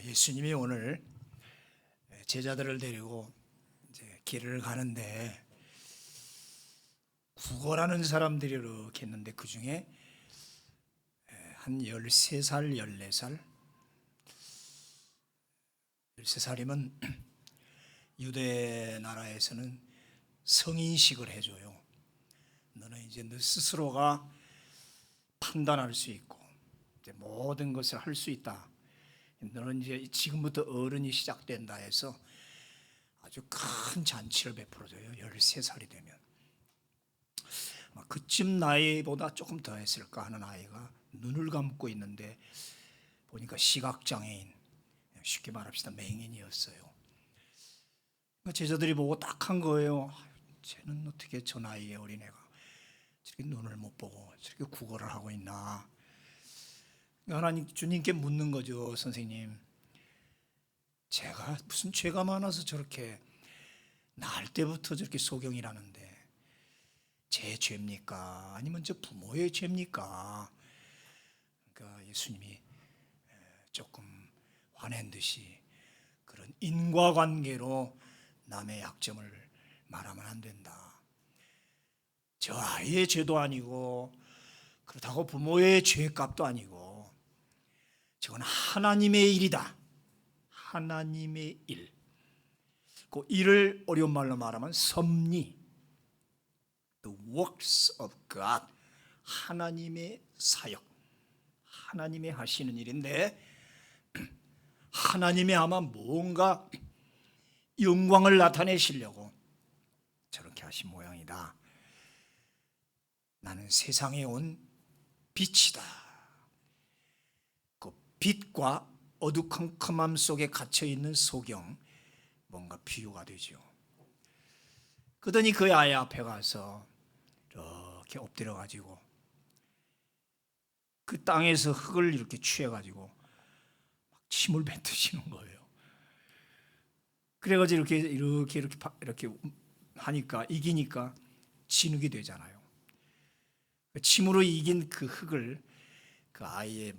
예수님이 오늘 제자들을 데리고 이제 길을 가는데 구걸하는 사람들이 이렇게 있는데 그 중에 한 13살, 14살 13살이면 유대 나라에서는 성인식을 해줘요. 너는 이제 너 스스로가 판단할 수 있고 이제 모든 것을 할 수 있다. 너는 이제 지금부터 어른이 시작된다 해서 아주 큰 잔치를 베풀어줘요. 13살이 되면. 그쯤 나이보다 조금 더 했을까 하는 아이가 눈을 감고 있는데 보니까 시각장애인, 쉽게 말합시다 맹인이었어요. 제자들이 보고 딱 한 거예요. 쟤는 어떻게 저 나이에 어린애가 저렇게 눈을 못 보고 저렇게 구걸을 하고 있나. 하나님 주님께 묻는 거죠. 선생님, 제가 무슨 죄가 많아서 저렇게 날 때부터 저렇게 소경이라는데 제 죄입니까? 아니면 저 부모의 죄입니까? 그러니까 예수님이 조금 화낸 듯이 그런 인과관계로 남의 약점을 말하면 안 된다. 저 아이의 죄도 아니고 그렇다고 부모의 죄값도 아니고 저건 하나님의 일이다. 하나님의 일. 그 일을 어려운 말로 말하면 섭리. The works of God. 하나님의 사역. 하나님이 하시는 일인데 하나님이 아마 뭔가 영광을 나타내시려고 저렇게 하신 모양이다. 나는 세상에 온 빛이다. 그 빛과 어두컴컴함 속에 갇혀있는 소경, 뭔가 비유가 되죠. 그러더니 그 아이 앞에 가서 이렇게 엎드려 가지고 그 땅에서 흙을 이렇게 취해 가지고 막 침을 뱉으시는 거예요. 그래가지고 이렇게 하니까 이기니까 진흙이 되잖아요. 침으로 이긴 그 흙을 그 아이의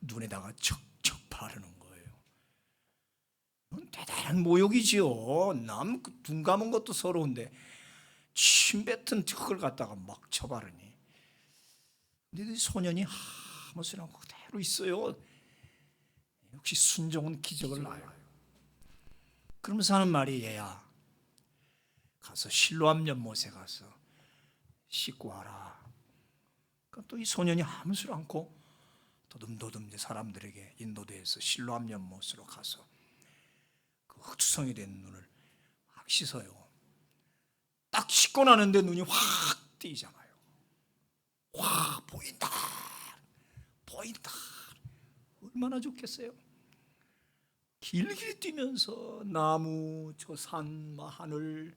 눈에다가 척척 바르는 거예요. 대단한 모욕이지요. 남 눈 감은 것도 서러운데 침 뱉은 흙을 갖다가 막 쳐바르니. 근데 소년이 아무 소리 않고 그대로 있어요. 역시 순종은 기적을 낳아요. 그러면서 하는 말이, 얘야 가서 실로암 연못에 가서 씻고 와라. 그러니까 또 이 소년이 아무 소리 않고 도듬도듬 사람들에게 인도돼서 실로암 연못으로 가서 그 흑투성이 된 눈을 확 씻어요. 딱 씻고 나는데 눈이 확 뜨이잖아요. 와, 보인다. 보인다. 얼마나 좋겠어요. 길게 뛰면서 나무, 저 산, 하늘.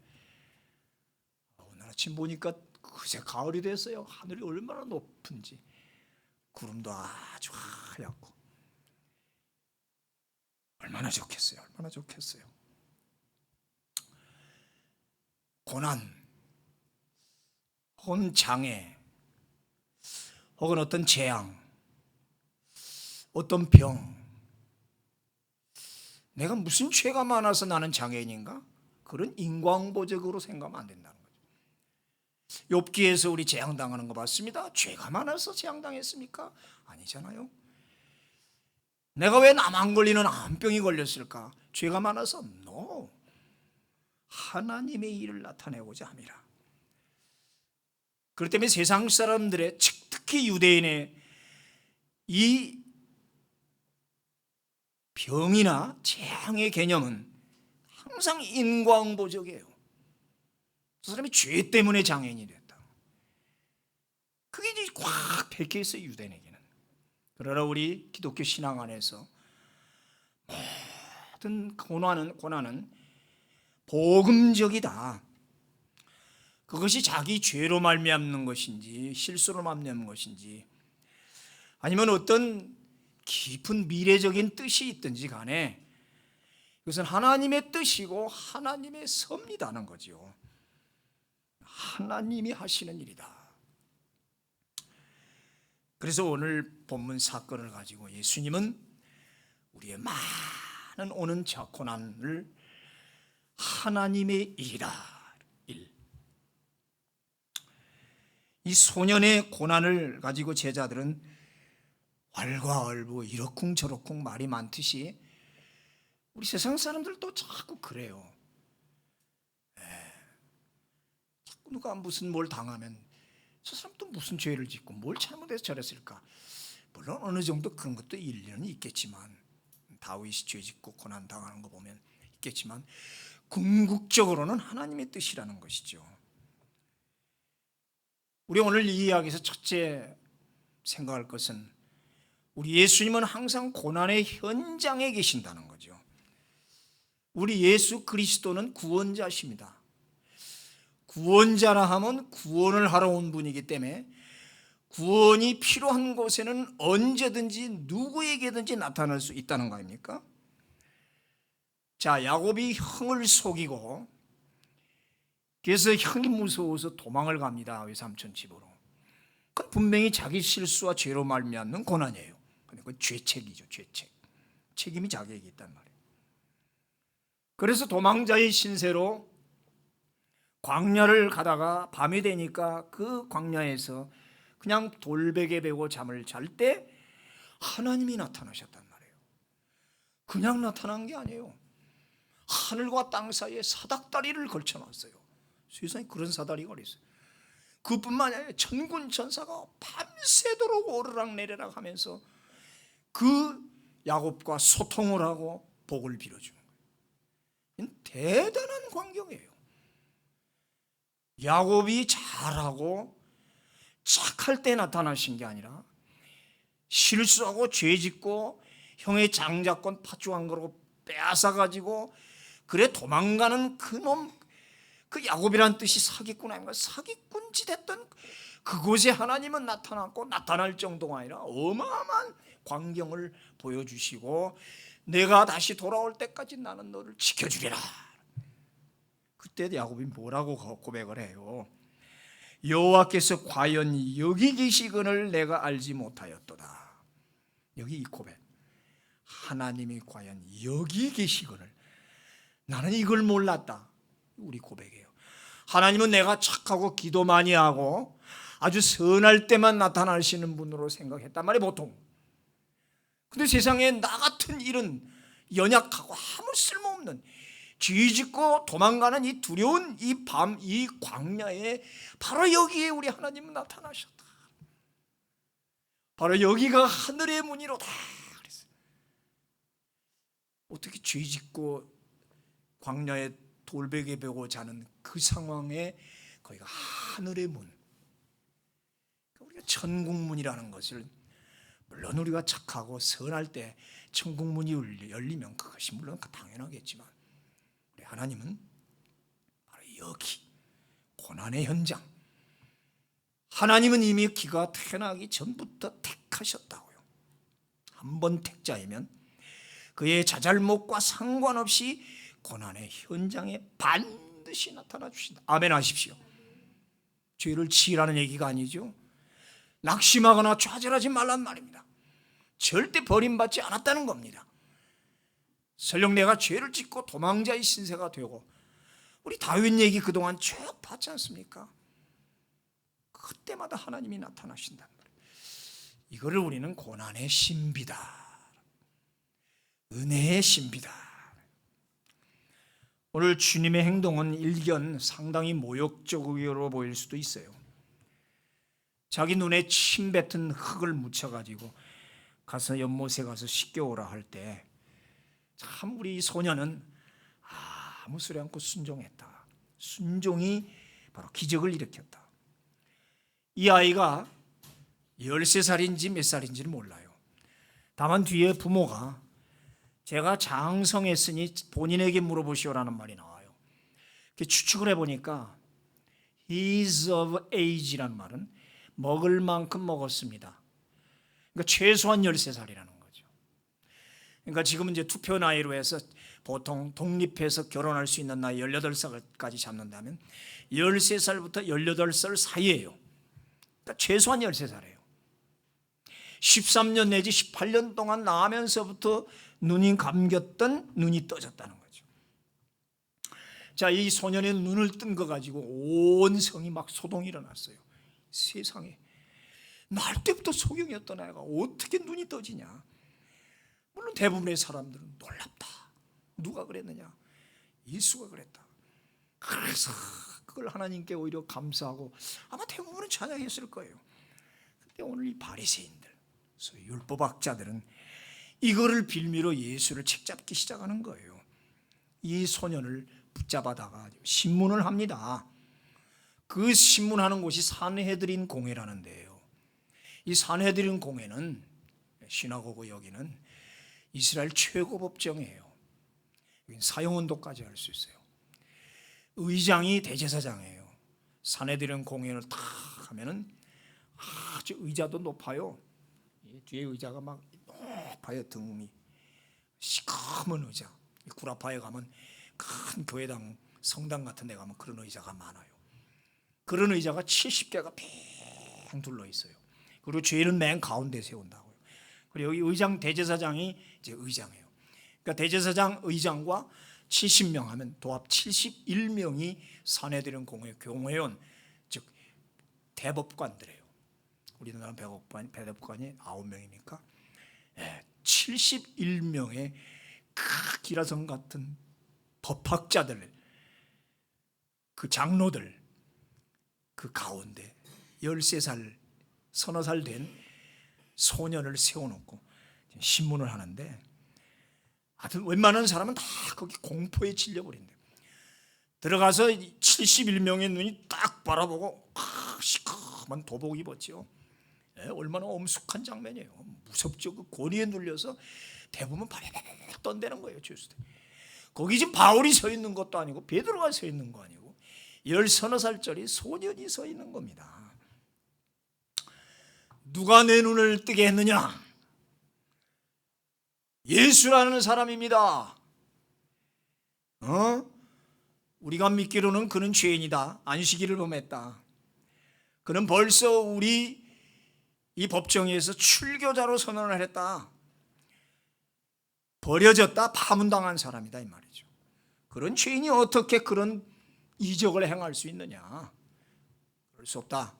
오늘 아침 보니까 그새 가을이 됐어요. 하늘이 얼마나 높은지. 구름도 아주 하얗고. 얼마나 좋겠어요. 얼마나 좋겠어요. 고난, 혹은 장애, 혹은 어떤 재앙, 어떤 병. 내가 무슨 죄가 많아서 나는 장애인인가? 그런 인광보적으로 생각하면 안 된다는 거죠. 욥기에서 우리 재앙당하는 거 봤습니다. 죄가 많아서 재앙당했습니까? 아니잖아요. 내가 왜 나만 걸리는 암병이 걸렸을까? 죄가 많아서? No. 하나님의 일을 나타내고자 함이라. 그렇기 때문에 세상 사람들의, 특히 유대인의 이 병이나 재앙의 개념은 항상 인과응보적이에요. 그 사람이 죄 때문에 장애인이 됐다. 그게 이제 꽉 박혀있어요, 유대인에게는. 그러나 우리 기독교 신앙 안에서 모든 고난은 복음적이다. 그것이 자기 죄로 말미암는 것인지 실수로 말미암는 것인지 아니면 어떤 깊은 미래적인 뜻이 있든지 간에 이것은 하나님의 뜻이고 하나님의 섭리다는 거죠. 하나님이 하시는 일이다. 그래서 오늘 본문 사건을 가지고 예수님은 우리의 하는 오는 자 고난을 하나님의 일이다. 이 소년의 고난을 가지고 제자들은 왈가왈부 이러쿵저러쿵 말이 많듯이 우리 세상 사람들도 자꾸 그래요. 자꾸 누가 무슨 뭘 당하면 저 사람 또 무슨 죄를 짓고 뭘 잘못해서 저랬을까. 물론 어느 정도 그런 것도 일리는 있겠지만, 다윗이 죄 짓고 고난 당하는 거 보면 있겠지만, 궁극적으로는 하나님의 뜻이라는 것이죠. 우리 오늘 이 이야기에서 첫째 생각할 것은 우리 예수님은 항상 고난의 현장에 계신다는 거죠. 우리 예수 그리스도는 구원자십니다. 구원자라 하면 구원을 하러 온 분이기 때문에 구원이 필요한 곳에는 언제든지 누구에게든지 나타날 수 있다는 거 아닙니까? 자, 야곱이 형을 속이고 그래서 형이 무서워서 도망을 갑니다. 외삼촌 집으로. 그건 분명히 자기 실수와 죄로 말미암는 고난이에요. 그건 죄책이죠. 죄책. 책임이 자기에게 있단 말이에요. 그래서 도망자의 신세로 광야를 가다가 밤이 되니까 그 광야에서 그냥 돌베개 베고 잠을 잘 때 하나님이 나타나셨단 말이에요. 그냥 나타난 게 아니에요. 하늘과 땅 사이에 사닥다리를 걸쳐놨어요. 세상에 그런 사다리가 있어요. 그뿐만 아니라 천군 천사가 밤새도록 오르락내리락 하면서 그 야곱과 소통을 하고 복을 빌어주는 거예요. 대단한 광경이에요. 야곱이 잘하고 착할 때 나타나신 게 아니라 실수하고 죄짓고 형의 장자권 파죽한 거로 빼앗아가지고 그래 도망가는 그놈, 그 야곱이란 뜻이 사기꾼 아닌가? 사기꾼 짓했던 그곳에 하나님은 나타났고 나타날 정도가 아니라 어마어마한 광경을 보여주시고 내가 다시 돌아올 때까지 나는 너를 지켜주리라. 그때 야곱이 뭐라고 고백을 해요? 여호와께서 과연 여기 계시거늘 내가 알지 못하였도다. 여기 이 고백, 하나님이 과연 여기 계시거늘 나는 이걸 몰랐다. 우리 고백이에요. 하나님은 내가 착하고 기도 많이 하고 아주 선할 때만 나타나시는 분으로 생각했단 말이에요, 보통. 근데 세상에 나 같은 이런 연약하고 아무 쓸모없는 죄짓고 도망가는 이 두려운 이 밤, 이 광야에 바로 여기에 우리 하나님은 나타나셨다. 바로 여기가 하늘의 문이로다. 그랬어요. 어떻게 죄짓고 광야에 돌베개 베고 자는 그 상황에 거기가 하늘의 문, 우리가 천국문이라는 것을, 물론 우리가 착하고 선할 때 천국문이 열리면 그것이 물론 당연하겠지만 우리 하나님은 바로 여기 고난의 현장, 하나님은 이미 그가 태어나기 전부터 택하셨다고요. 한번 택자이면 그의 자잘못과 상관없이 고난의 현장에 반드시 나타나 주신다. 아멘 하십시오. 죄를 지으라는 얘기가 아니죠. 낙심하거나 좌절하지 말란 말입니다. 절대 버림받지 않았다는 겁니다. 설령 내가 죄를 짓고 도망자의 신세가 되고, 우리 다윗 얘기 그동안 쭉 봤지 않습니까? 그때마다 하나님이 나타나신단 말이에요. 이거를 우리는 고난의 신비다, 은혜의 신비다. 오늘 주님의 행동은 일견 상당히 모욕적으로 보일 수도 있어요. 자기 눈에 침 뱉은 흙을 묻혀가지고 가서 연못에 가서 씻겨오라 할 때 참 우리 소녀는 아무 소리 않고 순종했다. 순종이 바로 기적을 일으켰다. 이 아이가 13살인지 몇 살인지는 몰라요. 다만 뒤에 부모가 제가 장성했으니 본인에게 물어보시오라는 말이 나와요. 추측을 해보니까 He's of age라는 말은 먹을 만큼 먹었습니다. 그러니까 최소한 13살이라는 거죠. 그러니까 지금은 이제 투표 나이로 해서 보통 독립해서 결혼할 수 있는 나이 18살까지 잡는다면 13살부터 18살 사이예요. 그러니까 최소한 13살이에요. 13년 내지 18년 동안 나면서부터 눈이 감겼던 눈이 떠졌다는 거죠. 자, 이 소년의 눈을 뜬 거 가지고 온 성이 막 소동이 일어났어요. 세상에, 날 때부터 소경이었던 아이가 어떻게 눈이 떠지냐. 물론 대부분의 사람들은 놀랍다. 누가 그랬느냐? 예수가 그랬다. 그래서 그걸 하나님께 오히려 감사하고 아마 대부분은 찬양했을 거예요. 근데 오늘 이 바리새인들, 소위 율법학자들은 이거를 빌미로 예수를 책잡기 시작하는 거예요. 이 소년을 붙잡아다가 신문을 합니다. 그 신문하는 곳이 산헤드린 공회라는 데예요. 이 산헤드린 공회는 시나고그 여기는 이스라엘 최고 법정이에요. 사형언도까지 할 수 있어요. 의장이 대제사장이에요. 산헤드린 공회를 탁 하면은 아주 의자도 높아요. 뒤에 의자가 막 높아요. 등이 시커먼 의자. 구라파에 가면 큰 교회당 성당 같은 데 가면 그런 의자가 많아요. 그런 의자가 70개가 팽 둘러 있어요. 그리고 죄인은 맨 가운데 세운다고요. 그리고 여기 의장 대제사장이 이제 의장이에요. 그러니까 대제사장 의장과 70명 하면 도합 71명이 산헤드린 공회 경호원, 즉 대법관들이에요. 우리나라 대법관이 9명이니까 71명의 그 기라성 같은 법학자들, 그 장로들, 그 가운데 13살, 서너 살 된 소년을 세워놓고 신문을 하는데, 하여튼 웬만한 사람은 다 거기 공포에 질려버린대요. 들어가서 71명의 눈이 딱 바라보고 시커먼 도복 입었죠. 얼마나 엄숙한 장면이에요. 무섭죠. 그 고리에 눌려서 대부분 발발발 떤다는 거예요. 주스대. 거기 지금 바울이 서 있는 것도 아니고 베드로가 서 있는 거 아니고 10서너 살짜리 소년이 서 있는 겁니다. 누가 내 눈을 뜨게 했느냐? 예수라는 사람입니다. 우리가 믿기로는 그는 죄인이다. 안식일을 범했다. 그는 벌써 우리 이 법정에서 출교자로 선언을 했다. 버려졌다, 파문당한 사람이다 이 말이죠. 그런 죄인이 어떻게 그런 이적을 행할 수 있느냐? 그럴 수 없다.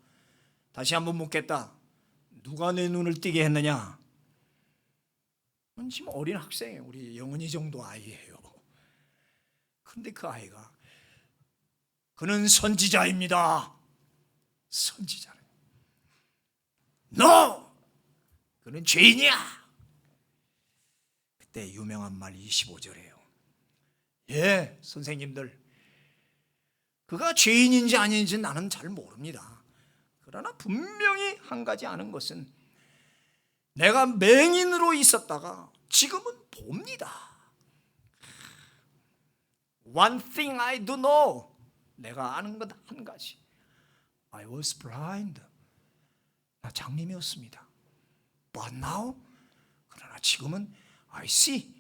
다시 한번 묻겠다. 누가 내 눈을 뜨게 했느냐? 지금 어린 학생이에요. 우리 영은이 정도 아이예요. 그런데 그 아이가 그는 선지자입니다. 선지자는 No! 그는 죄인이야. 그때 유명한 말 25절이에요. 예, 선생님들, 그가 죄인인지 아닌지 나는 잘 모릅니다. 그러나 분명히 한 가지 아는 것은 내가 맹인으로 있었다가 지금은 봅니다. One thing I do know. 내가 아는 것 한 가지. I was blind. 나 장님이었습니다. But now, 그러나 지금은 I see.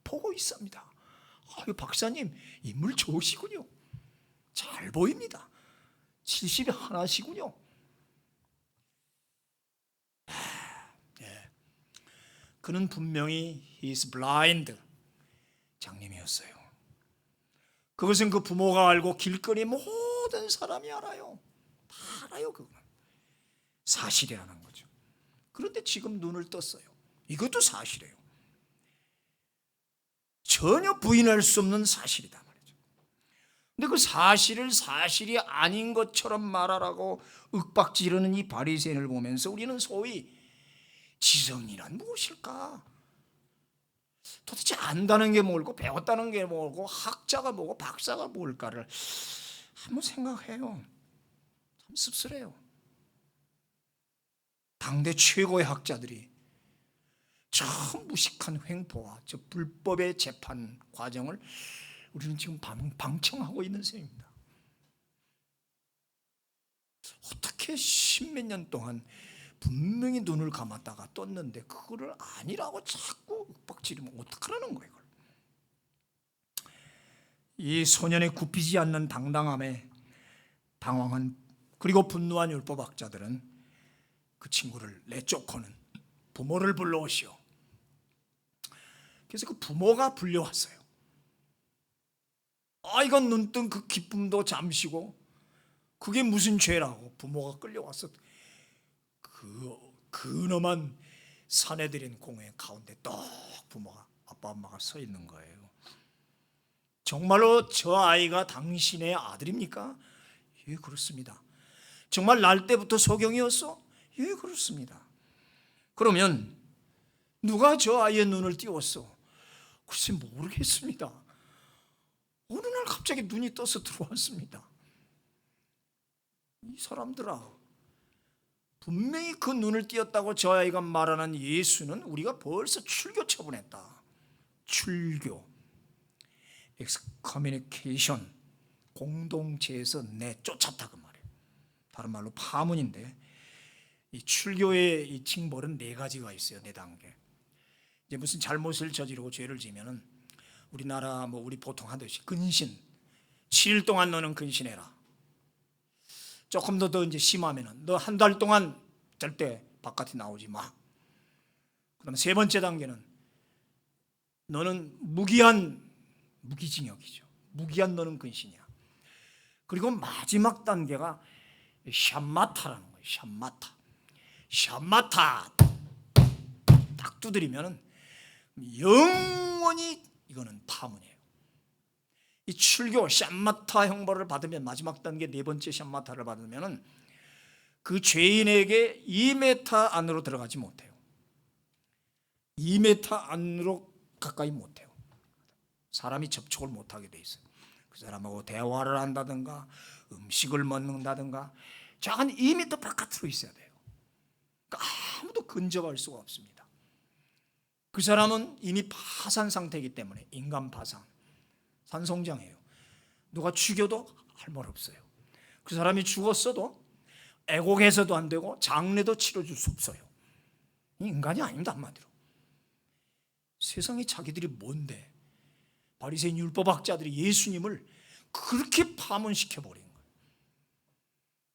보고 있습니다. 아유, 박사님 인물 좋으시군요. 잘 보입니다. 70이 하나시군요. 그는 분명히 he is blind. 장님이었어요. 그것은 그 부모가 알고 길거리 모든 사람이 알아요. 다 알아요. 그거는 사실이라는 거죠. 그런데 지금 눈을 떴어요. 이것도 사실이에요. 전혀 부인할 수 없는 사실이다 말이죠. 근데 그 사실을 사실이 아닌 것처럼 말하라고 윽박지르는 이 바리새인을 보면서 우리는 소위 지성이란 무엇일까? 도대체 안다는 게 뭘고 배웠다는 게 뭐고 학자가 뭐고 박사가 뭘까를 한번 생각해요. 참 씁쓸해요. 당대 최고의 학자들이 저 무식한 횡포와 저 불법의 재판 과정을 우리는 지금 방청하고 있는 셈입니다. 어떻게 십몇 년 동안 분명히 눈을 감았다가 떴는데 그거를 아니라고 자꾸 윽박지르면 어떡하라는 거예요. 이걸. 이 소년의 굽히지 않는 당당함에 당황한 그리고 분노한 율법학자들은 그 친구를 내쫓고는 부모를 불러오시오. 그래서 그 부모가 불려왔어요. 이건 눈뜬 그 기쁨도 잠시고 그게 무슨 죄라고 부모가 끌려와서 그 근엄한 사내들인 공회 가운데 딱 부모가 아빠 엄마가 서 있는 거예요. 정말로 저 아이가 당신의 아들입니까? 예, 그렇습니다. 정말 날 때부터 소경이었어? 예, 그렇습니다. 그러면 누가 저 아이의 눈을 띄웠어? 글쎄 모르겠습니다. 어느 날 갑자기 눈이 떠서 들어왔습니다. 이 사람들아, 분명히 그 눈을 띄었다고 저 아이가 말하는 예수는 우리가 벌써 출교 처분했다. 출교, 엑스커뮤니케이션, 공동체에서 내쫓았다 그 말이에요. 다른 말로 파문인데, 이 출교의 이 징벌은 4가지가 있어요. 4단계. 이제 무슨 잘못을 저지르고 죄를 지면은 우리나라 우리 보통 하듯이 근신, 7일 동안 너는 근신해라. 조금 더 이제 심하면은 너 한 달 동안 절대 바깥에 나오지 마. 그다음 3번째 단계는 너는 무기징역이죠. 무기한 너는 근신이야. 그리고 마지막 단계가 샴마타라는 거예요. 샴마타 딱 두드리면은 영원히 이거는 파문이에요. 이 출교 샴마타 형벌을 받으면 마지막 단계 4번째 샴마타를 받으면은 그 죄인에게 2m 안으로 들어가지 못해요. 2m 안으로 가까이 못해요. 사람이 접촉을 못하게 돼 있어요. 그 사람하고 대화를 한다든가 음식을 먹는다든가 한 2m 바깥으로 있어야 돼요. 그러니까 아무도 근접할 수가 없습니다. 그 사람은 이미 파산 상태이기 때문에 인간 파산, 산송장이에요. 누가 죽여도 할 말 없어요. 그 사람이 죽었어도 애곡해서도 안 되고 장례도 치러줄 수 없어요. 인간이 아닙니다. 한마디로. 세상에 자기들이 뭔데 바리새인 율법학자들이 예수님을 그렇게 파문시켜버린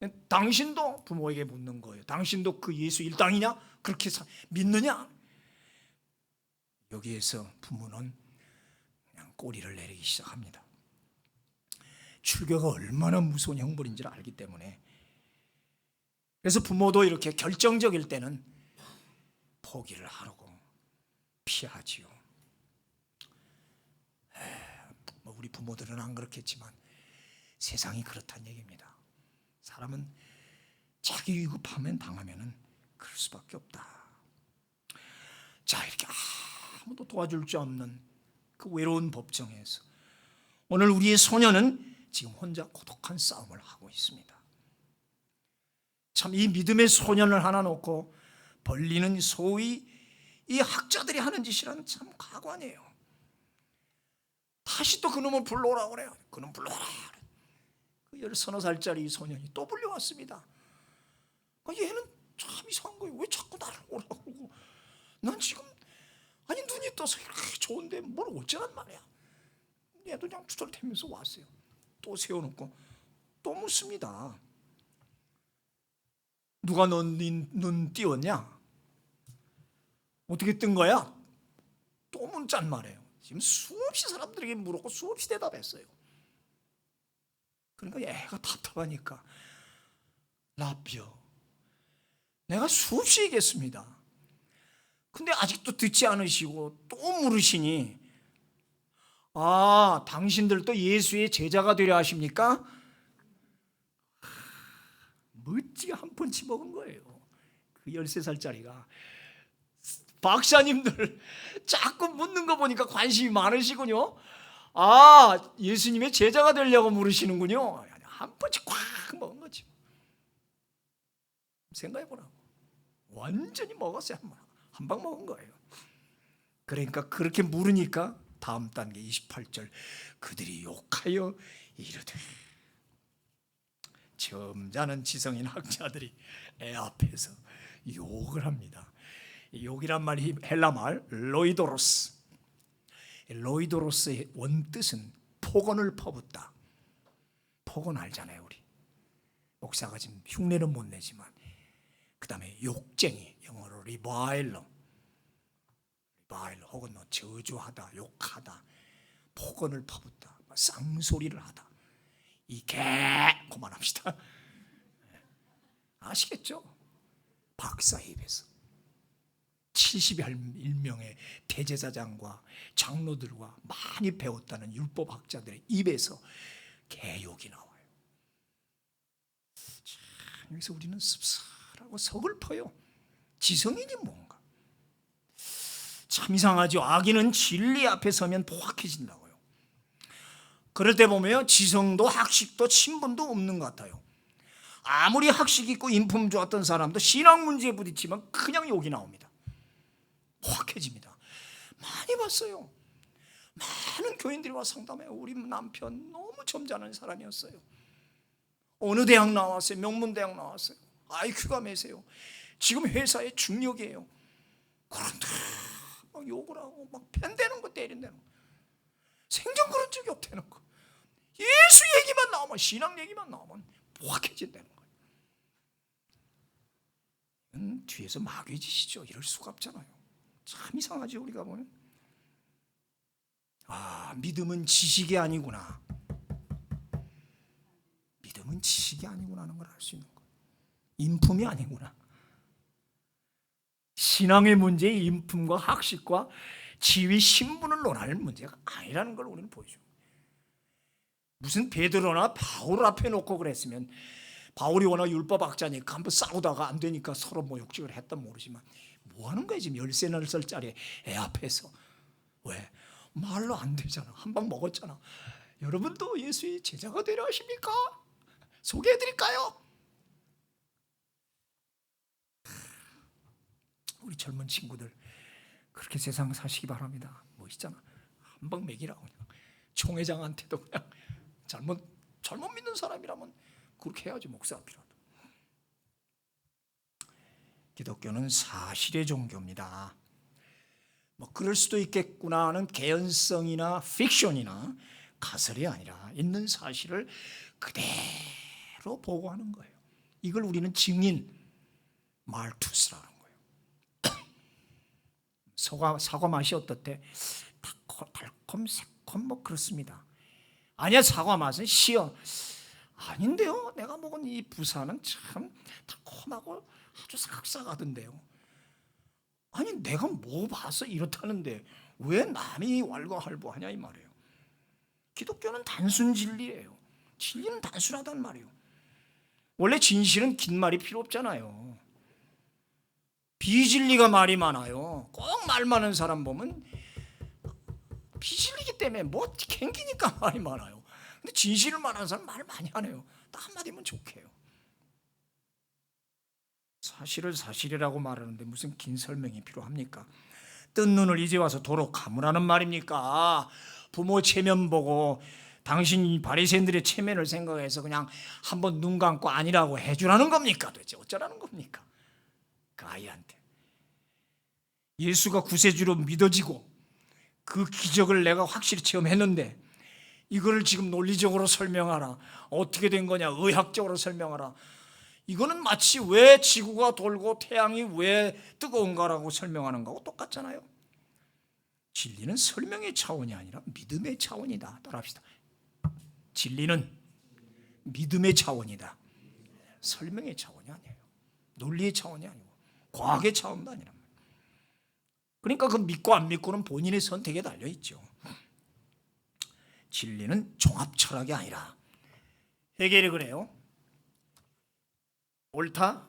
거예요. 당신도 부모에게 묻는 거예요. 당신도 그 예수 일당이냐? 그렇게 믿느냐? 여기에서 부모는 그냥 꼬리를 내리기 시작합니다. 출교가 얼마나 무서운 형벌인지를 알기 때문에. 그래서 부모도 이렇게 결정적일 때는 포기를 하라고 피하지요. 우리 부모들은 안 그렇겠지만 세상이 그렇다는 얘기입니다. 사람은 자기 위급하면 당하면은 그럴 수밖에 없다. 자, 이렇게 아무도 도와줄 줄 없는 그 외로운 법정에서 오늘 우리의 소녀는 지금 혼자 고독한 싸움을 하고 있습니다. 참 이 믿음의 소년을 하나 놓고 벌리는 소위 이 학자들이 하는 짓이란 참 가관이에요. 다시 또 그놈을 불러오라고 그래요. 그놈 불러오라. 그 10서너 살짜리 소년이 또 불려왔습니다. 얘는 참 이상한 거예요. 왜 자꾸 나를 오라고 그러고 난 지금 눈이 떠서 이렇게 좋은데 뭘 어쩌란 말이야. 얘도 그냥 투덜대면서 왔어요. 또 세워놓고 또 묻습니다. 누가 너 눈 띄웠냐? 어떻게 뜬 거야? 또 묻잔 말이에요. 지금 수없이 사람들에게 물었고 수없이 대답했어요. 그러니까 얘가 답답하니까 라비어, 내가 수없이 얘기했습니다. 근데 아직도 듣지 않으시고 또 물으시니 당신들도 예수의 제자가 되려 하십니까? 멋지게 한 펀치 먹은 거예요. 그 13살짜리가. 박사님들 자꾸 묻는 거 보니까 관심이 많으시군요. 예수님의 제자가 되려고 물으시는군요. 한 펀치 콱 먹은 거지. 생각해보라고. 완전히 먹었어요. 한 방 먹은 거예요. 그러니까 그렇게 물으니까 다음 단계 28절 그들이 욕하여 이르되, 점잖은 지성인 학자들이 애 앞에서 욕을 합니다. 욕이란 말이 헬라 말 로이도로스. 로이도로스의 원뜻은 폭언을 퍼붓다. 폭언 알잖아요. 우리 목사가 지금 흉내는 못 내지만 그 다음에 욕쟁이, 영어로 리바일러 혹은 저주하다, 욕하다, 폭언을 퍼붓다, 쌍소리를 하다. 이게 그만합시다. 아시겠죠? 박사의 입에서 71명의 대제사장과 장로들과 많이 배웠다는 율법학자들의 입에서 개욕이 나와요. 참, 여기서 우리는 씁쓸하고 서글퍼요. 지성인이 뭔가 참 이상하죠. 악인은 진리 앞에 서면 포악해진다고요. 그럴 때 보면 지성도 학식도 친분도 없는 것 같아요. 아무리 학식 있고 인품 좋았던 사람도 신앙 문제에 부딪히면 그냥 욕이 나옵니다. 포악해집니다. 많이 봤어요. 많은 교인들이 와 상담해요. 우리 남편 너무 점잖은 사람이었어요. 어느 대학 나왔어요? 명문대학 나왔어요. IQ가 몇이에요? 지금 회사의 중력이에요. 그런데 막 욕을 하고 막 편대는 거 때린다는 거. 생전 그런 적이 없다는 거. 예수 얘기만 나오면, 신앙 얘기만 나오면 포악해진다는 거예요. 뒤에서 마귀 짓이죠. 이럴 수가 없잖아요. 참 이상하죠. 우리가 보면 믿음은 지식이 아니구나. 믿음은 지식이 아니구나 하는 걸 알 수 있는 거예요. 인품이 아니구나. 신앙의 문제의 인품과 학식과 지위 신분을 논할 문제가 아니라는 걸 우리는 보여줘요. 무슨 베드로나 바울 앞에 놓고 그랬으면, 바울이 워낙 율법학자니까 한번 싸우다가 안 되니까 서로 욕직을 했던 모르지만, 뭐 하는 거야 지금 13살짜리 애 앞에서. 왜? 말로 안 되잖아. 한 방 먹었잖아. 여러분도 예수의 제자가 되려 하십니까? 소개해드릴까요? 우리 젊은 친구들 그렇게 세상 사시기 바랍니다. 멋있잖아. 한 방 먹이라고. 총회장한테도 그냥 잘못 믿는 사람이라면 그렇게 해야지, 목사 앞이라도. 기독교는 사실의 종교입니다. 그럴 수도 있겠구나 하는 개연성이나 픽션이나 가설이 아니라 있는 사실을 그대로 보고하는 거예요. 이걸 우리는 증인, 말투스라는 거예요. 사과 맛이 어떻대? 달콤, 새콤 그렇습니다. 아니야, 사과 맛은 시어. 아닌데요, 내가 먹은 이 부산은 참 달콤하고 아주 삭삭하던데요. 아니, 내가 먹어봐서 이렇다는데 왜 남이 왈가왈부하냐 이 말이에요. 기독교는 단순 진리예요. 진리는 단순하단 말이에요. 원래 진실은 긴 말이 필요 없잖아요. 비진리가 말이 많아요. 꼭 말 많은 사람 보면 비진리기 때문에 뭐 캥기니까 말이 많아요. 근데 진실을 말하는 사람 말 많이 하네요. 딱 한마디면 좋게요. 사실을 사실이라고 말하는데 무슨 긴 설명이 필요합니까? 뜬 눈을 이제 와서 도로 감으라는 말입니까? 부모 체면 보고 당신 바리새인들의 체면을 생각해서 그냥 한번 눈 감고 아니라고 해주라는 겁니까? 도대체 어쩌라는 겁니까? 그 아이한테 예수가 구세주로 믿어지고 그 기적을 내가 확실히 체험했는데 이거를 지금 논리적으로 설명하라, 어떻게 된 거냐 의학적으로 설명하라, 이거는 마치 왜 지구가 돌고 태양이 왜 뜨거운가라고 설명하는 거하고 똑같잖아요. 진리는 설명의 차원이 아니라 믿음의 차원이다. 따라합시다. 진리는 믿음의 차원이다. 설명의 차원이 아니에요. 논리의 차원이 아니고 과학의 차원도 아니란 말이에요. 그러니까 그 믿고 안 믿고는 본인의 선택에 달려있죠. 진리는 종합 철학이 아니라, 해겔이 그래요. 옳다?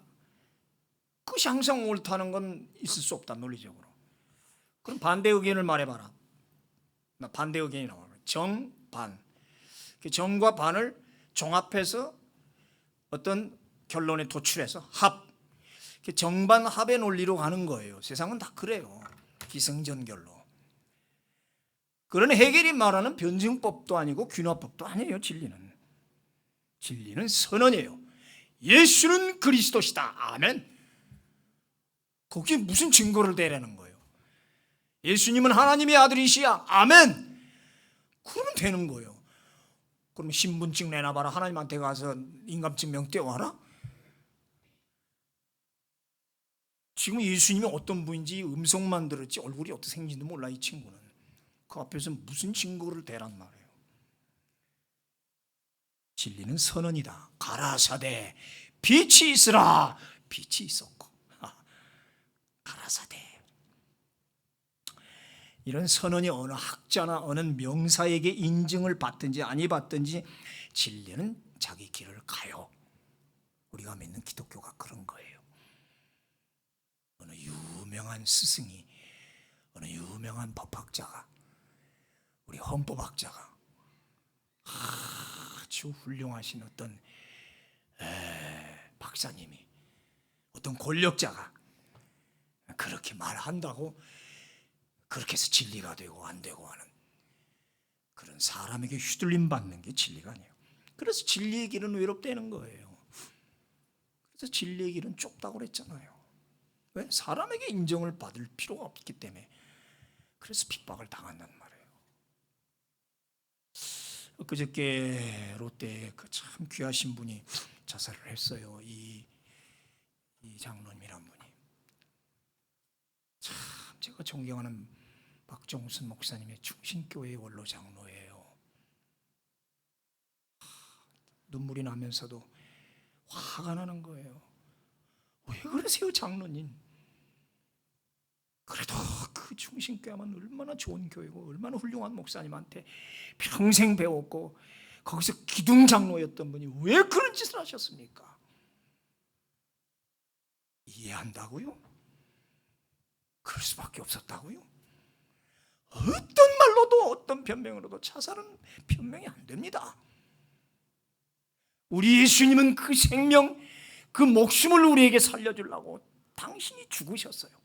그것이 항상 옳다는 건 있을 수 없다, 논리적으로. 그럼 반대 의견을 말해봐라. 반대 의견이 나와요. 정, 반. 정과 반을 종합해서 어떤 결론에 도출해서 합. 정반 합의 논리로 가는 거예요. 세상은 다 그래요. 기승전결로. 그런 해겔이 말하는 변증법도 아니고 균화법도 아니에요. 진리는 선언이에요. 예수는 그리스도시다. 아멘. 거기에 무슨 증거를 대라는 거예요? 예수님은 하나님의 아들이시야. 아멘. 그러면 되는 거예요. 그러면 신분증 내놔봐라. 하나님한테 가서 인감증명 떼와라. 지금 예수님이 어떤 분인지 음성만 들었지 얼굴이 어떻게 생긴지도 몰라. 이 친구는 그 앞에서 무슨 증거를 대란 말이에요. 진리는 선언이다. 가라사대 빛이 있으라. 빛이 있었고 가라사대. 이런 선언이 어느 학자나 어느 명사에게 인증을 받든지 아니 받든지 진리는 자기 길을 가요. 우리가 믿는 기독교가 그런 거예요. 어느 유명한 스승이, 어느 유명한 법학자가, 우리 헌법학자가, 아주 훌륭하신 어떤 박사님이, 어떤 권력자가 그렇게 말한다고 그렇게 해서 진리가 되고 안 되고 하는 그런 사람에게 휘둘림 받는 게 진리가 아니에요. 그래서 진리의 길은 외롭다는 거예요. 그래서 진리의 길은 좁다고 그랬잖아요. 왜? 사람에게 인정을 받을 필요가 없기 때문에. 그래서 핍박을 당한단 말이에요. 그저께 롯데에 그 참 귀하신 분이 자살을 했어요. 이 장로님이란 분이. 참 제가 존경하는 박정순 목사님의 충신교회 원로 장로예요. 눈물이 나면서도 화가 나는 거예요. 왜 그러세요, 장로님? 그래도 그 충신교회만 얼마나 좋은 교회고 얼마나 훌륭한 목사님한테 평생 배웠고 거기서 기둥 장로였던 분이 왜 그런 짓을 하셨습니까? 이해한다고요? 그럴 수밖에 없었다고요? 어떤 말로도 어떤 변명으로도 자살은 변명이 안 됩니다. 우리 예수님은 그 생명, 그 목숨을 우리에게 살려주려고 당신이 죽으셨어요.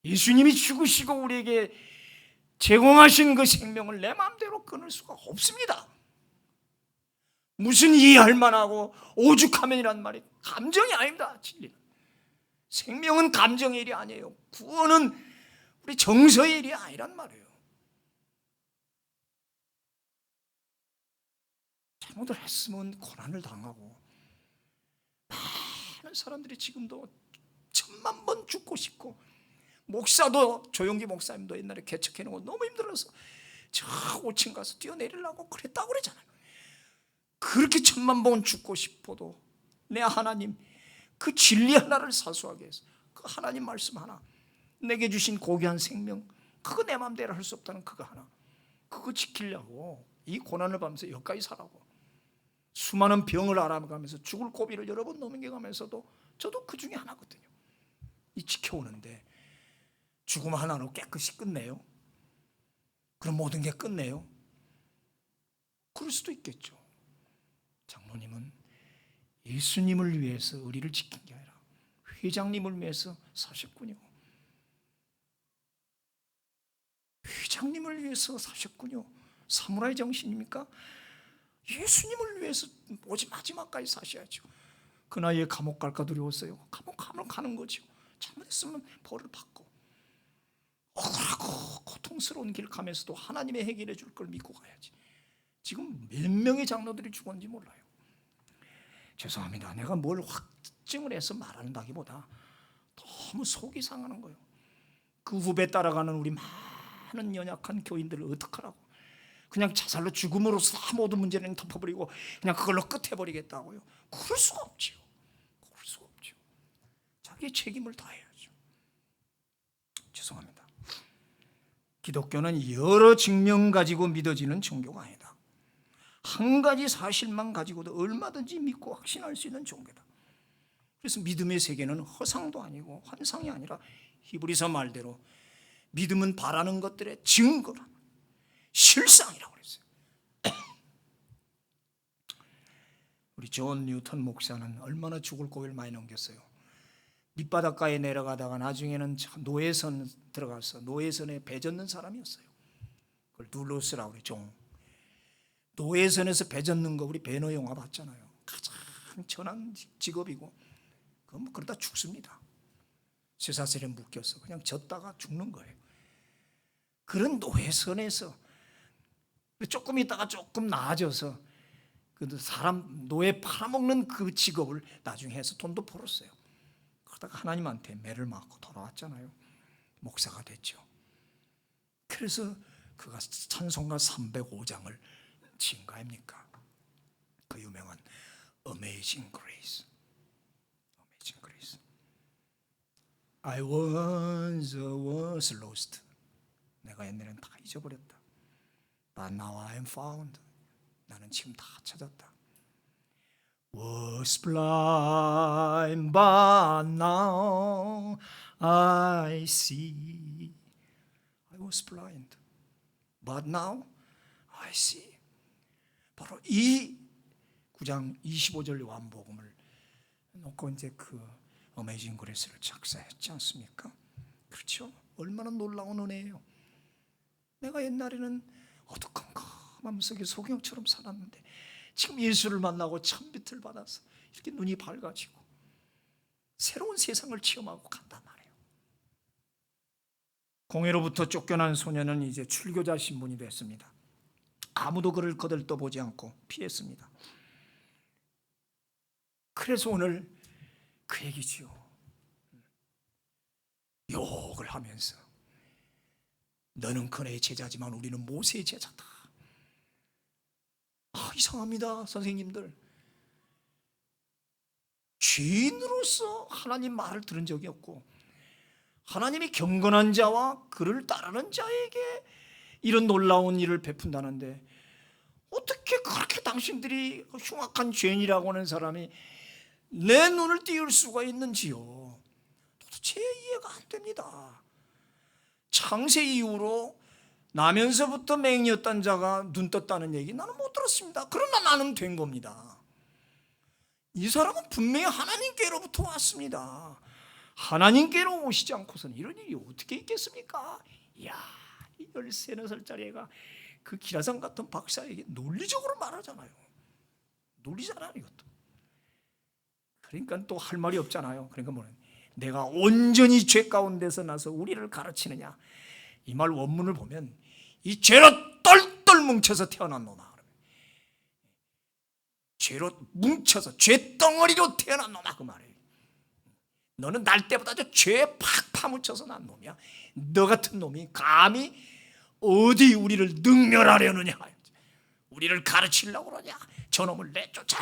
예수님이 죽으시고 우리에게 제공하신 그 생명을 내 마음대로 끊을 수가 없습니다. 무슨 이해할 만하고 오죽하면이란 말이 감정이 아닙니다. 진리는 생명은 감정의 일이 아니에요. 구원은 우리 정서의 일이 아니란 말이에요. 잘못을 했으면 고난을 당하고 많은 사람들이 지금도 1000만 번 죽고 싶고 목사도 조용기 목사님도 옛날에 개척해놓은 거 너무 힘들어서 저 5층 가서 뛰어내리려고 그랬다고 그러잖아요. 그렇게 1000만 번 죽고 싶어도 내 하나님 그 진리 하나를 사수하게 해서 그 하나님 말씀 하나 내게 주신 고귀한 생명 그거 내 마음대로 할 수 없다는 그거 하나 그거 지키려고 이 고난을 받으면서 여기까지 살아고 수많은 병을 알아가면서 죽을 고비를 여러 번 넘겨가면서도 저도 그 중에 하나거든요. 이 지켜오는데 죽음 하나로 깨끗이 끝내요? 그럼 모든 게 끝내요? 그럴 수도 있겠죠. 장로님은 예수님을 위해서 의리를 지킨 게 아니라 회장님을 위해서 사셨군요. 회장님을 위해서 사셨군요. 사무라이 정신입니까? 예수님을 위해서 오직 마지막까지 사셔야죠. 그 나이에 감옥 갈까 두려웠어요. 감옥 가는 거죠. 잘못했으면 벌을 받고 억울하고 고통스러운 길 가면서도 하나님의 해결해 줄 걸 믿고 가야지. 지금 몇 명의 장로들이 죽었는지 몰라요. 죄송합니다. 내가 뭘 확증을 해서 말한다기보다 너무 속이 상하는 거예요. 그 후배 따라가는 우리 많은 연약한 교인들을 어떡하라고. 그냥 자살로 죽음으로써 다 모든 문제는 덮어버리고 그냥 그걸로 끝해버리겠다고요. 그럴 수가 없죠. 그럴 수가 없죠. 자기의 책임을 다해야죠. 죄송합니다. 기독교는 여러 증명 가지고 믿어지는 종교가 아니다. 한 가지 사실만 가지고도 얼마든지 믿고 확신할 수 있는 종교다. 그래서 믿음의 세계는 허상도 아니고 환상이 아니라 히브리서 말대로 믿음은 바라는 것들의 증거라. 실상이라고 그랬어요. 우리 존 뉴턴 목사는 얼마나 죽을 고비를 많이 넘겼어요. 밑바닥가에 내려가다가 나중에는 노예선 들어가서 노예선에 배 젓는 사람이었어요. 그걸 둘러스라고 그래. 종 노예선에서 배 젓는 거 우리 배너 영화 봤잖아요. 가장 천한 직업이고 그건 그러다 죽습니다. 쇠사슬에 묶여서 그냥 젓다가 죽는 거예요. 그런 노예선에서 조금 있다가 조금 나아져서 그 사람 노예 팔아먹는 그 직업을 나중에 해서 돈도 벌었어요. 그러다가 하나님한테 매를 맞고 돌아왔잖아요. 목사가 됐죠. 그래서 그가 찬송가 305장을 지은 거 아닙니까? 그 유명한 Amazing Grace. Amazing Grace. I was lost. 내가 옛날엔 다 잊어버렸다. But now I am found. 나는 지금 다 찾았다. Was blind, but now I see. I was blind, but now I see. 바로 이 9장 25절 요한복음을 놓고 이제 그 어메이징 그레이스를 작사했지 않습니까? 그렇죠? 얼마나 놀라운 은혜예요. 내가 옛날에는 어두컴컴한 속에 소경처럼 살았는데 지금 예수를 만나고 천빛을 받아서 이렇게 눈이 밝아지고 새로운 세상을 체험하고 간단 말이에요. 공회로부터 쫓겨난 소녀는 이제 출교자 신분이 됐습니다. 아무도 그를 거들떠보지 않고 피했습니다. 그래서 오늘 그 얘기지요. 욕을 하면서 너는 그네의 제자지만 우리는 모세의 제자다. 이상합니다, 선생님들. 죄인으로서 하나님 말을 들은 적이 없고 하나님이 경건한 자와 그를 따르는 자에게 이런 놀라운 일을 베푼다는데 어떻게 그렇게 당신들이 흉악한 죄인이라고 하는 사람이 내 눈을 띄울 수가 있는지요? 도대체 이해가 안 됩니다. 창세 이후로 나면서부터 맹인이었던 자가 눈 떴다는 얘기 나는 못 들었습니다. 그러나 나는 된 겁니다. 이 사람은 분명히 하나님께로부터 왔습니다. 하나님께로 오시지 않고서는 이런 일이 어떻게 있겠습니까? 이야, 이 13살짜리 애가 그 기라상 같은 박사에게 논리적으로 말하잖아요. 논리잖아요, 이것도. 그러니까 또 할 말이 없잖아요. 그러니까 뭐는 내가 온전히 죄 가운데서 나서 우리를 가르치느냐. 이 말 원문을 보면 이 죄로 똘똘 뭉쳐서 태어난 놈아. 죄로 뭉쳐서 죄덩어리로 태어난 놈아 그 말이에요. 너는 날 때보다 죄에 팍 파묻혀서 난 놈이야. 너 같은 놈이 감히 어디 우리를 능멸하려느냐, 우리를 가르치려고 그러냐, 저놈을 내쫓아.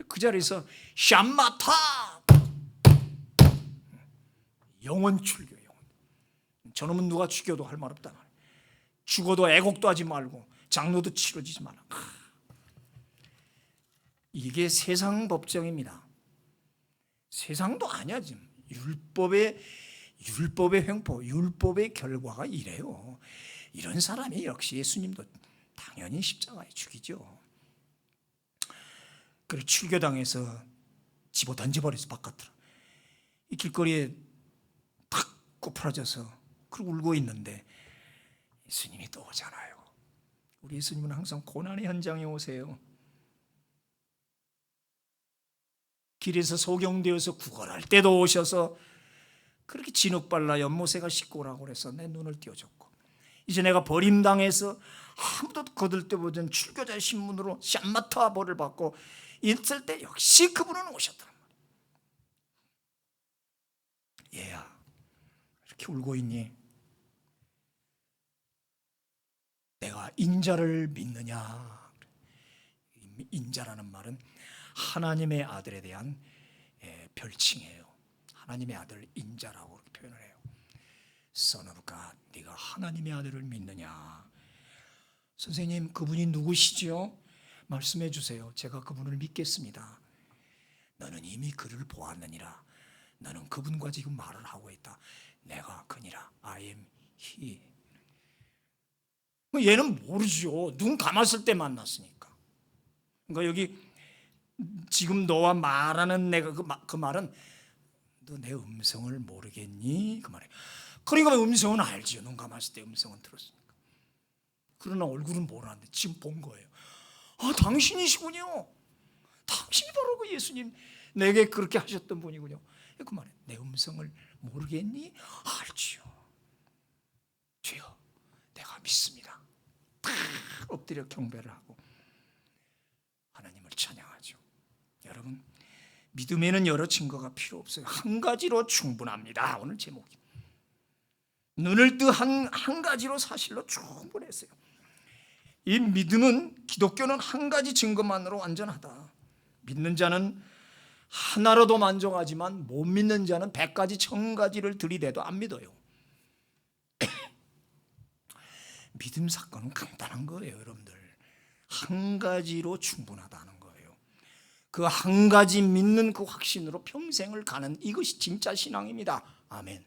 그 자리에서 샴마타, 영원 출교. 저놈은 누가 죽여도 할 말 없다. 죽어도 애곡도 하지 말고 장로도 치러지지 마라. 이게 세상 법정입니다. 세상도 아니야 지금. 율법의 횡포, 율법의 결과가 이래요. 이런 사람이 역시 예수님도 당연히 십자가에 죽이죠. 그리고 출교당해서 집어 던져버려서 바깥으로 이 길거리에 탁 꼬부라져서 그리고 울고 있는데 예수님이 또 오잖아요. 우리 예수님은 항상 고난의 현장에 오세요. 길에서 소경되어서 구걸할 때도 오셔서 그렇게 진흙발라 연못새가 씻고 오라고 그래서 내 눈을 띄워줬고, 이제 내가 버림당해서 아무도 거들떠보던 출교자의 신분으로 샴마타 벌을 받고 있을 때 역시 그분은 오셨단 말이에요. 얘야, 이렇게 울고 있니? 내가 인자를 믿느냐? 인자라는 말은 하나님의 아들에 대한 별칭이에요. 하나님의 아들 인자라고 그렇게 표현을 해요. Son of God, 네가 하나님의 아들을 믿느냐? 선생님, 그분이 누구시죠? 말씀해 주세요. 제가 그분을 믿겠습니다. 너는 이미 그를 보았느니라. 너는 그분과 지금 말을 하고 있다. 내가 그니라. I am he. 얘는 모르죠. 눈 감았을 때 만났으니까. 그러니까 여기 지금 너와 말하는 내가 그 말은 너 내 음성을 모르겠니? 그 말이에요. 그러니까 음성은 알지요. 눈 감았을 때 음성은 들었으니까. 그러나 얼굴은 모르는데 지금 본 거예요. 당신이시군요. 당신이 바로 그 예수님, 내게 그렇게 하셨던 분이군요. 그 말이에요. 내 음성을 모르겠니? 알지요. 주여, 내가 믿습니다. 다 엎드려 경배를 하고 하나님을 찬양하죠. 여러분, 믿음에는 여러 증거가 필요 없어요. 한 가지로 충분합니다. 오늘 제목이. 눈을 뜬 한 가지로 사실로 충분했어요. 이 믿음은, 기독교는 한 가지 증거만으로 완전하다. 믿는 자는 하나로도 만족하지만 못 믿는 자는 100가지 1000가지를 들이대도 안 믿어요. 믿음 사건은 간단한 거예요, 여러분들. 한 가지로 충분하다는 거예요. 그 한 가지 믿는 그 확신으로 평생을 가는, 이것이 진짜 신앙입니다. 아멘.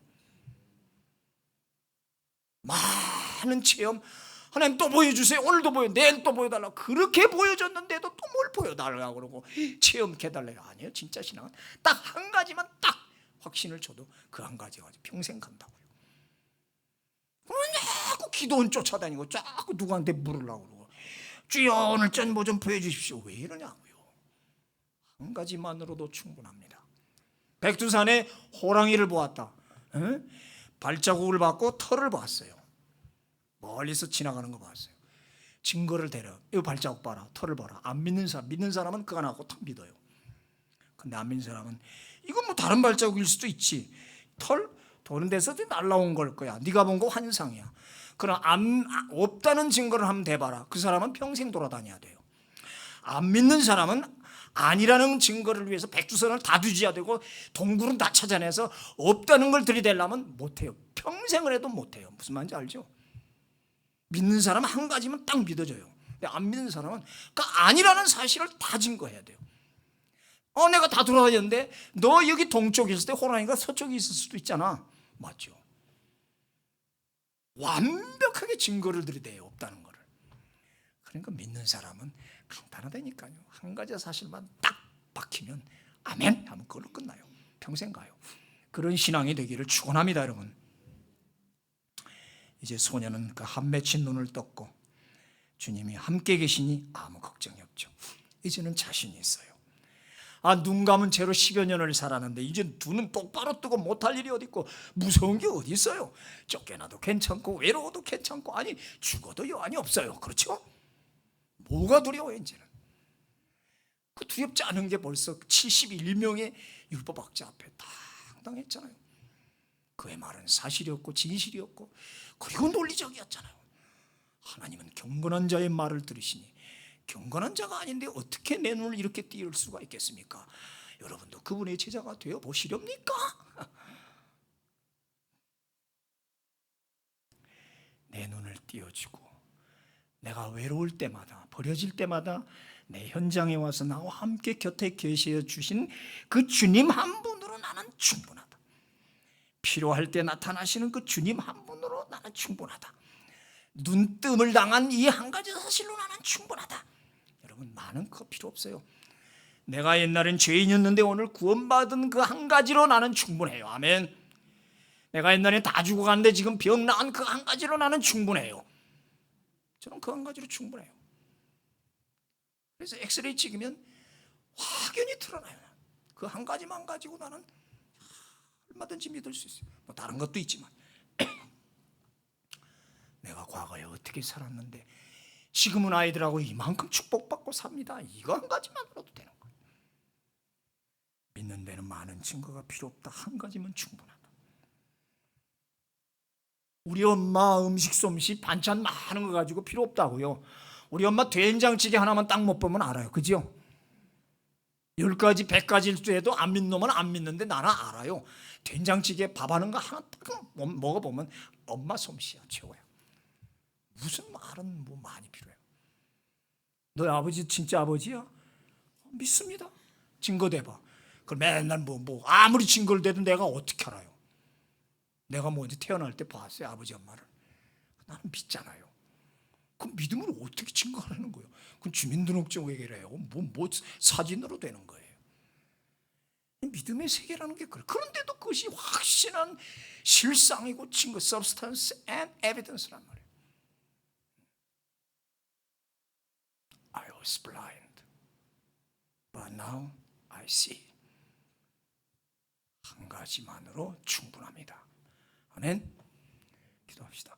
많은 체험, 하나님 또 보여주세요. 오늘도 보여, 내일 또 보여달라고. 그렇게 보여줬는데도 또 뭘 보여달라고 그러고 체험해달라고. 아니에요. 진짜 신앙은 딱 한 가지만 딱 확신을 줘도 그 한 가지가 평생 간다고요. 자꾸 기도원 쫓아다니고 자꾸 누구한테 물으려고 그러고, 주여 오늘 전 뭐 좀 보여주십시오. 왜 이러냐고요. 한 가지만으로도 충분합니다. 백두산에 호랑이를 보았다. 발자국을 봤고 털을 봤어요. 멀리서 지나가는 거 봤어요. 증거를 대려. 이 발자국 봐라, 털을 봐라. 안 믿는 사람, 믿는 사람은 그거 하고 탁 믿어요. 근데 안 믿는 사람은 이건 뭐 다른 발자국일 수도 있지. 털 도는 데서 날라온 걸 거야. 네가 본 거 환상이야. 그럼 없다는 증거를 한번 대봐라. 그 사람은 평생 돌아다녀야 돼요. 안 믿는 사람은 아니라는 증거를 위해서 백두산을 다 뒤져야 되고 동굴은 다 찾아내서 없다는 걸 들이대려면 못해요. 평생을 해도 못해요. 무슨 말인지 알죠? 믿는 사람은 한 가지면 딱 믿어져요. 근데 안 믿는 사람은 그 아니라는 사실을 다 증거해야 돼요. 내가 다 돌아다녔는데 너 여기 동쪽에 있을 때 호랑이가 서쪽에 있을 수도 있잖아. 맞죠? 완벽하게 증거를 들이대요. 없다는 거를. 그러니까 믿는 사람은 간단하다니까요. 한 가지 사실만 딱 박히면 아멘 하면 그걸로 끝나요. 평생 가요. 그런 신앙이 되기를 축원합니다, 여러분. 이제 소녀는 그 한 맺힌 눈을 떴고 주님이 함께 계시니 아무 걱정이 없죠. 이제는 자신이 있어요. 눈 감은 채로 10여 년을 살았는데 이제 눈은 똑바로 뜨고 못할 일이 어디 있고 무서운 게 어디 있어요. 쫓겨나도 괜찮고 외로워도 괜찮고, 아니 죽어도 여한이 없어요. 그렇죠? 뭐가 두려워요 이제는. 그 두렵지 않은 게 벌써 71명의 율법학자 앞에 당당했잖아요. 그의 말은 사실이었고 진실이었고 그리고 논리적이었잖아요. 하나님은 경건한 자의 말을 들으시니 경건한 자가 아닌데 어떻게 내 눈을 이렇게 띄울 수가 있겠습니까? 여러분도 그분의 제자가 되어 보시렵니까? 내 눈을 띄워주고 내가 외로울 때마다, 버려질 때마다 내 현장에 와서 나와 함께 곁에 계셔 주신 그 주님 한 분으로 나는 충분하다. 필요할 때 나타나시는 그 주님 한 분으로 나는 충분하다. 눈뜸을 당한 이 한 가지 사실로 나는 충분하다. 여러분, 많은 거 필요 없어요. 내가 옛날엔 죄인이었는데 오늘 구원받은 그 한 가지로 나는 충분해요. 아멘. 내가 옛날엔 다 죽어갔는데 지금 병 나은 그 한 가지로 나는 충분해요. 저는 그 한 가지로 충분해요. 그래서 엑스레이 찍으면 확연히 드러나요. 그 한 가지만 가지고 나는 얼마든지 믿을 수 있어요. 뭐 다른 것도 있지만 내가 과거에 어떻게 살았는데 지금은 아이들하고 이만큼 축복받고 삽니다. 이거 한 가지만으로도 되는 거예요. 믿는 데는 많은 증거가 필요 없다. 한 가지면 충분하다. 우리 엄마 음식 솜씨 반찬 많은 거 가지고 필요 없다고요. 우리 엄마 된장찌개 하나만 딱 못 보면 알아요. 그죠? 10가지 100가지일 때도 안 믿는 놈은 안 믿는데 나는 알아요. 된장찌개 밥하는 거 하나 딱 먹어보면 엄마 솜씨야, 최고야. 무슨 말은 뭐 많이 필요해요. 너희 아버지 진짜 아버지야? 믿습니다. 증거 대봐. 그걸 맨날 뭐 아무리 증거를 대도 내가 어떻게 알아요? 내가 뭐 이제 태어날 때 봤어요, 아버지 엄마를. 나는 믿잖아요. 그럼 믿음으로 어떻게 증거하는 거예요? 그건 주민등록증이래요. 뭐 사진으로 되는 거예요. 믿음의 세계라는 게 그래. 그런데도 그것이 확신한 실상이고 증거, substance and evidence란 말이에요. I was blind, but now I see. 한 가지만으로 충분합니다. 아멘. 기도합시다.